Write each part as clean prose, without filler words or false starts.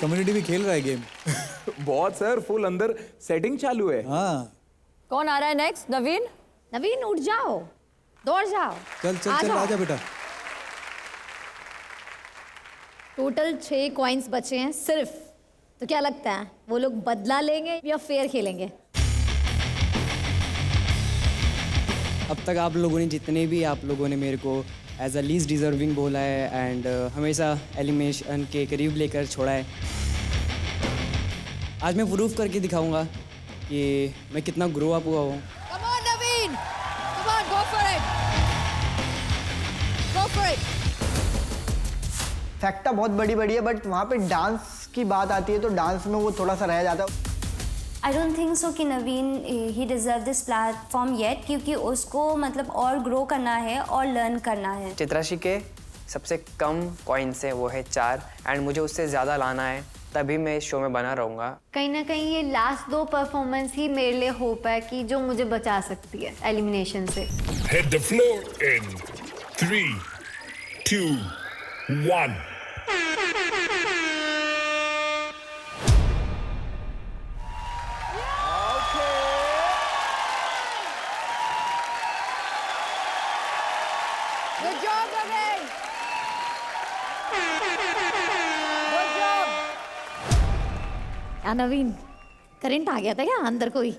Community भी खेल रहा है गेम। बहुत सर, फुल अंदर सेटिंग चालू है। हाँ कौन आ रहा है नेक्स्ट? नवीन। नवीन उठ जाओ, दौड़ जाओ। चल चल चल आजा बेटा। टोटल 6 कॉइन्स बचे हैं सिर्फ। तो क्या लगता है वो लोग बदला लेंगे या फेयर खेलेंगे? अब तक आप लोगों ने जितने भी आप लोगों ने मेरे को एज अ लीस्ट डिजर्विंग बोला है एंड हमेशा एलिमिनेशन के करीब लेकर छोड़ा है। आज मैं प्रूफ करके दिखाऊंगा कि मैं कितना ग्रो अप हुआ हूँ। Come on, Naveen. Come on, go for it. Go for it. फैक्टा बहुत बड़ी बड़ी है, बट वहाँ पे डांस की बात आती है तो डांस में वो थोड़ा सा रह जाता है। I don't think so कि नवीन he deserve this platform yet, क्योंकि उसको मतलब और ग्रो करना है और लर्न करना है। चित्राशी के सबसे कम कॉइन्स है, वो है 4 एंड मुझे उससे ज़्यादा लाना है, तभी मैं इस शो में बना रहूँगा। कहीं ना कहीं ये लास्ट 2 परफॉर्मेंस ही मेरे लिए होप है कि जो मुझे बचा सकती है एलिमिनेशन से। Hit the floor in 3, 2, 1. Good job, Naveen. Good job. क्या नवीन, करंट आ गया था क्या अंदर कोई?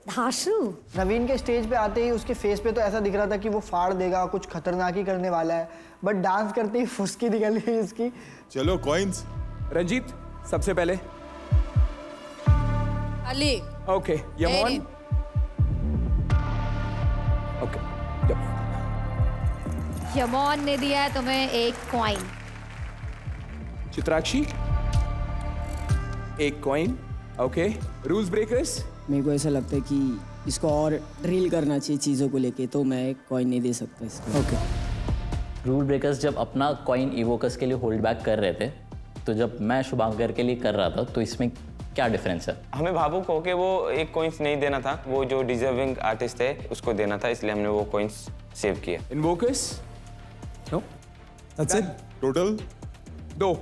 धाशु। नवीन के स्टेज पे आते ही उसके फेस पे तो ऐसा दिख रहा था कि वो फाड़ देगा, कुछ खतरनाक ही करने वाला है, बट डांस करते ही फुसकी निकल गई इसकी। चलो कॉइन्स। रंजीत सबसे पहले। अली। ओके यमोन। ओके यमोन ने दिया है तुम्हें 1 coin. Chitrakshi 1 coin. Okay rules breakers. मेरे को ऐसा लगता है कि इसको और ड्रिल करना चाहिए चीज़ों को लेके, तो मैं कॉइन नहीं दे सकता इसको। ओके रूल ब्रेकर्स जब अपना कॉइन इवोकस के लिए होल्ड बैक कर रहे थे, तो जब मैं शुभांकर के लिए कर रहा था, तो इसमें क्या डिफरेंस है? हमें भावुक हो के वो 1 कॉइन्स नहीं देना था, वो जो डिजर्विंग आर्टिस्ट है उसको देना था, इसलिए हमने वो कॉइन्स सेव किए। इन्वोकस नो दैट्स इट। टोटल 2।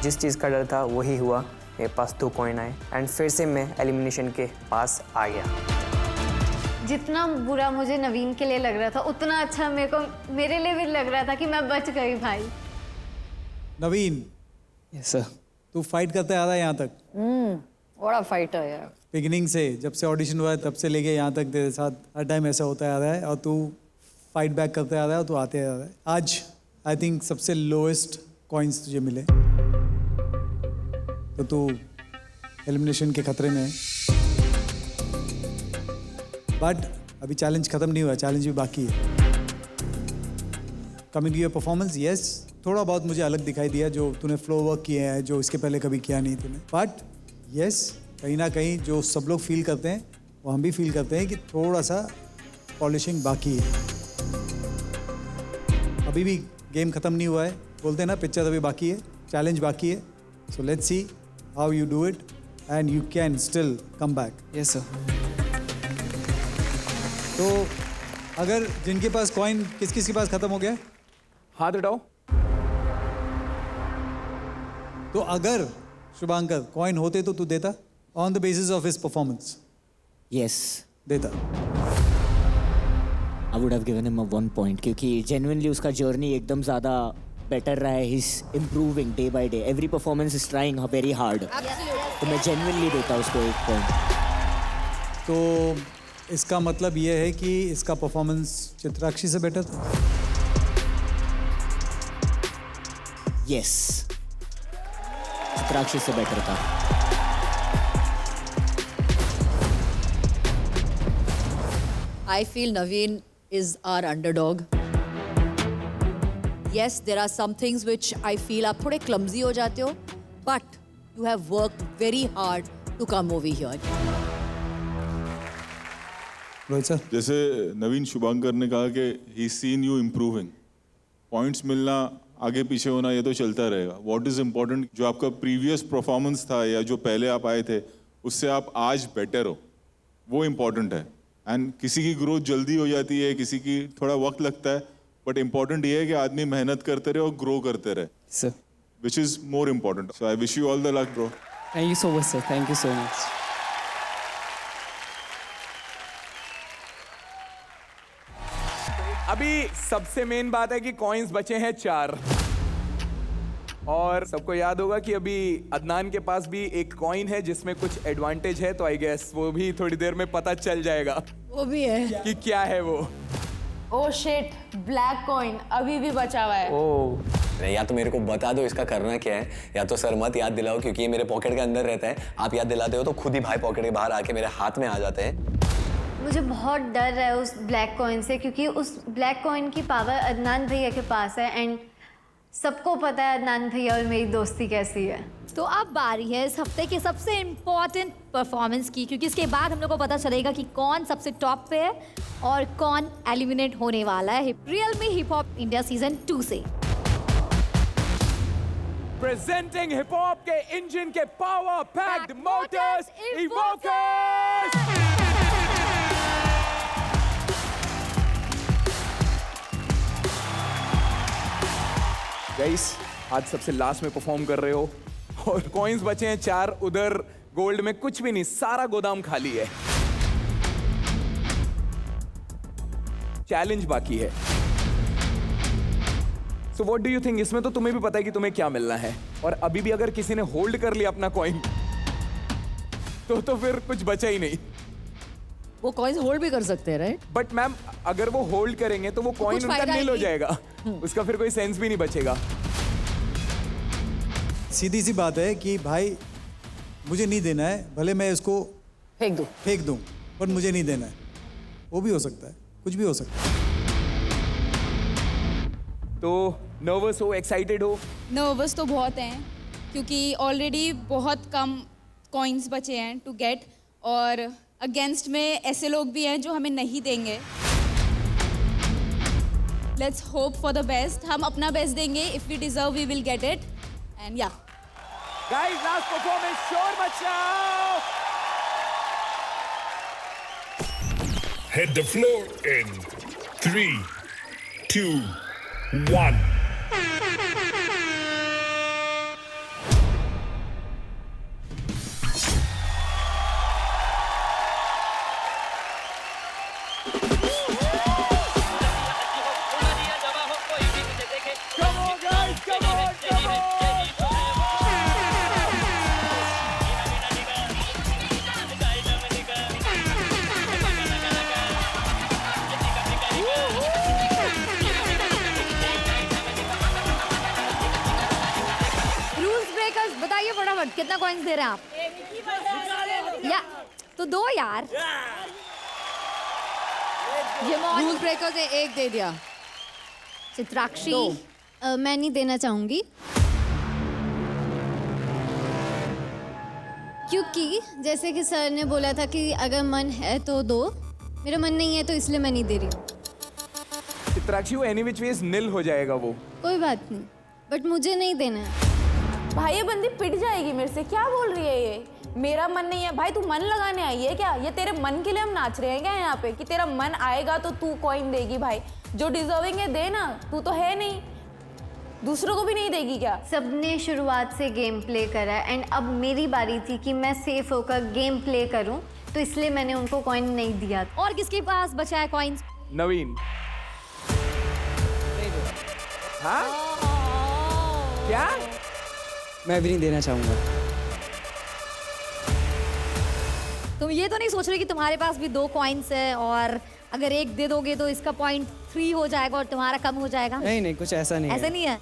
जिस चीज़ का डर था वही हुआ, मेरे पास 2 कॉइन आए एंड फिर से मैं एलिमिनेशन के पास आ गया। जितना बुरा मुझे नवीन के लिए लग रहा था, उतना अच्छा मेरे लिए भी लग रहा था कि मैं बच गई भाई। नवीन यस सर। तू फाइट करते आ रहा है यहाँ तक। बड़ा फाइटर यार। बिगिनिंग से, जब से ऑडिशन हुआ है तब से लेके यहाँ तक तेरे साथ हर टाइम ऐसा होता आ रहा है और तू फाइट बैक करते आ रहा है और तू आते आ रहा है। आज आई थिंक सबसे लोएस्ट कॉइन्स तुझे मिले, तो तू एलिमिनेशन के खतरे में है। बट अभी चैलेंज खत्म नहीं हुआ, चैलेंज भी बाकी है। Coming to your performance, yes थोड़ा बहुत मुझे अलग दिखाई दिया, जो तूने फ्लो वर्क किए हैं जो इसके पहले कभी किया नहीं तूने। बट यस कहीं ना कहीं जो सब लोग फील करते हैं वो हम भी फील करते हैं कि थोड़ा सा पॉलिशिंग बाकी है। अभी भी गेम खत्म नहीं हुआ है, बोलते हैं ना पिक्चर अभी बाकी है, चैलेंज बाकी है। So let's see how you do it and you can still come back. Yes sir. तो अगर जिनके पास कॉइन किस किस के पास खत्म हो गया, हाथ हटाओ। तो अगर शुभांकर कॉइन होते तो तू देता on the basis of his performance? Yes देता। I would have given him a 1 point, क्योंकि जेन्युइनली उसका जर्नी एकदम ज़्यादा बेटर रहा है। He is improving day by day, every performance is trying very hard. तो मैं जेन्युइनली देता उसको 1 पॉइंट। तो इसका मतलब ये है कि इसका परफॉर्मेंस चित्राक्षी से बेटर था। यस चित्राक्षी से बेटर था। I feel Naveen is our underdog. Yes, there are some things which I feel आप थोड़े clumsy हो जाते हो, but you have worked very hard to come over here. Rohit sir, जैसे नवीन शुभांकर ने कहा कि ही सीन यू इम्प्रूविंग, पॉइंट्स मिलना आगे पीछे होना ये तो चलता रहेगा। व्हाट इज इम्पोर्टेंट, जो आपका प्रीवियस परफॉर्मेंस था या जो पहले आप आए थे उससे आप आज बेटर हो, वो इम्पोर्टेंट है। एंड किसी की ग्रोथ जल्दी हो जाती है, किसी की थोड़ा वक्त लगता है, बट इम्पोर्टेंट ये है कि आदमी मेहनत करते रहे और ग्रो करते रहे। Sir which is more important. So I wish you all the luck, bro. Thank you so much, sir. Thank you so much. अभी सबसे मेन बात है कि कॉइन्स बचे हैं 4 और सबको याद होगा कि अभी अदनान के पास भी एक कॉइन है जिसमें कुछ एडवांटेज है, तो आई गेस वो भी थोड़ी देर में पता चल जाएगा वो भी है कि क्या है वो। ओ शिट, ब्लैक कॉइन अभी भी बचा हुआ है। अरे या तो मेरे को बता दो इसका करना क्या है, या तो सर मत याद दिलाओ क्योंकि ये मेरे पॉकेट के अंदर रहता है। आप याद दिलाते हो तो खुद ही भाई पॉकेट के बाहर आके मेरे हाथ में आ जाते हैं। मुझे बहुत डर है उस ब्लैक कॉइन से, क्योंकि उस ब्लैक कॉइन की पावर अदनान भैया के पास है एंड सबको पता है अदनान भैया और मेरी दोस्ती कैसी है। तो अब बारी है इस हफ्ते के सबसे इम्पोर्टेंट परफॉर्मेंस की, क्योंकि इसके बाद हम लोग को पता चलेगा कि कौन सबसे टॉप पे है और कौन एलिमिनेट होने वाला है real me hip hop India season 2 से। प्रेजेंटिंग हिप हॉप के इंजन के पावर पैक्ड मोटर्स इवोकर्स। गाइस, आज सबसे लास्ट में परफॉर्म कर रहे हो और कॉइन्स बचे हैं 4। उधर गोल्ड में कुछ भी नहीं, सारा गोदाम खाली है। चैलेंज बाकी है। So what do you think? इसमें तो तुम्हें भी पता है कि तुम्हें क्या मिलना है, और अभी भी अगर किसी ने होल्ड कर लिया अपना कॉइन तो फिर कुछ बचा ही नहीं। वो कॉइन्स होल्ड भी कर सकते हैं, राइट? बट मैम, अगर वो होल्ड करेंगे तो वो कॉइन उनका नील हो जाएगा, उसका फिर कोई सेंस भी नहीं बचेगा। सीधी सी बात है कि भाई मुझे नहीं देना है, भले मैं इसको फेंक दूं, पर मुझे नहीं देना है। वो भी हो सकता है, कुछ भी हो सकता है। तो नर्वस हो, एक्साइटेड हो? नर्वस तो बहुत हैं, क्योंकि ऑलरेडी बहुत कम कॉइन्स बचे हैं टू गेट, और अगेंस्ट में ऐसे लोग भी हैं जो हमें नहीं देंगे। Let's hope for the best. हम अपना बेस्ट देंगे। If we deserve we will get it and yeah guys, last performance, शोर मचाओ। Hit the floor in 3, 2, 1. बताइए फटाफट कितना कॉइन्स दे रहे हैं आप? या तो दो यार। रूल ब्रेकर्स ने 1 दे दिया। चित्राक्षी, मैं नहीं देना चाहूंगी, क्योंकि जैसे कि सर ने बोला था कि अगर मन है तो दो, मेरा मन नहीं है तो इसलिए मैं नहीं दे रही हूँ। चित्राक्षी, वो एनी विच वेज निल हो जाएगा वो। कोई बात नहीं, बट मुझे नहीं देना है। भाई ये बंदी पिट जाएगी मेरे से। क्या बोल रही है ये? मेरा मन नहीं है। भाई तू मन लगाने आई है क्या? ये तेरे मन के लिए हम नाच रहे हैं क्या यहाँ पे, कि तेरा मन आएगा तो तू कॉइन देगी? भाई जो डिजर्विंग है दे ना, तू तो है नहीं, दूसरों को भी नहीं देगी क्या? सबने शुरुआत से गेम प्ले करा है एंड अब मेरी बारी थी कि मैं सेफ होकर गेम प्ले करूं, तो इसलिए मैंने उनको कॉइन नहीं दिया। और किसके पास बचा है कॉइन्स? नवीन। हाँ? क्या? मैं भी नहीं देना चाहूँगा। तुम ये तो नहीं सोच रहे कि तुम्हारे पास भी 2 कॉइन्स है और अगर एक दे दोगे तो इसका पॉइंट 3 हो जाएगा और तुम्हारा कम हो जाएगा? नहीं, कुछ ऐसा नहीं ऐसा नहीं है।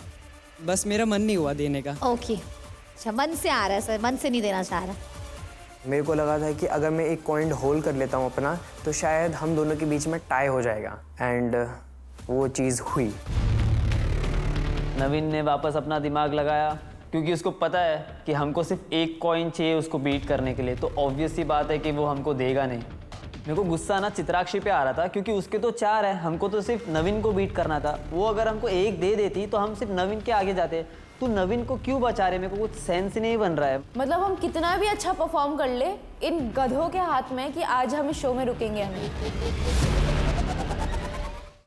बस मेरा मन नहीं हुआ देने का। ओके, अच्छा, मन से आ रहा है सर, मन से नहीं देना चाह रहा। मेरे को लगा था कि अगर मैं एक कॉइन होल्ड कर लेता हूँ अपना, तो शायद हम दोनों के बीच में टाई हो जाएगा, एंड वो चीज़ हुई। नवीन ने वापस अपना दिमाग लगाया, क्योंकि उसको पता है कि हमको सिर्फ एक कॉइन चाहिए उसको बीट करने के लिए, तो ऑब्वियस सी बात है कि वो हमको देगा नहीं। मेरे को गुस्सा ना चित्राक्षी पे आ रहा था, क्योंकि उसके तो 4 है, हमको तो सिर्फ नवीन को बीट करना था। वो अगर हमको 1 दे देती तो हम सिर्फ नवीन के आगे जाते। तू नवीन को क्यों बचा रहे? मेरे को कुछ सेंस ही नहीं बन रहा है। मतलब हम कितना भी अच्छा परफॉर्म कर ले, इन गधों के हाथ में कि आज हम इस शो में रुकेंगे हम।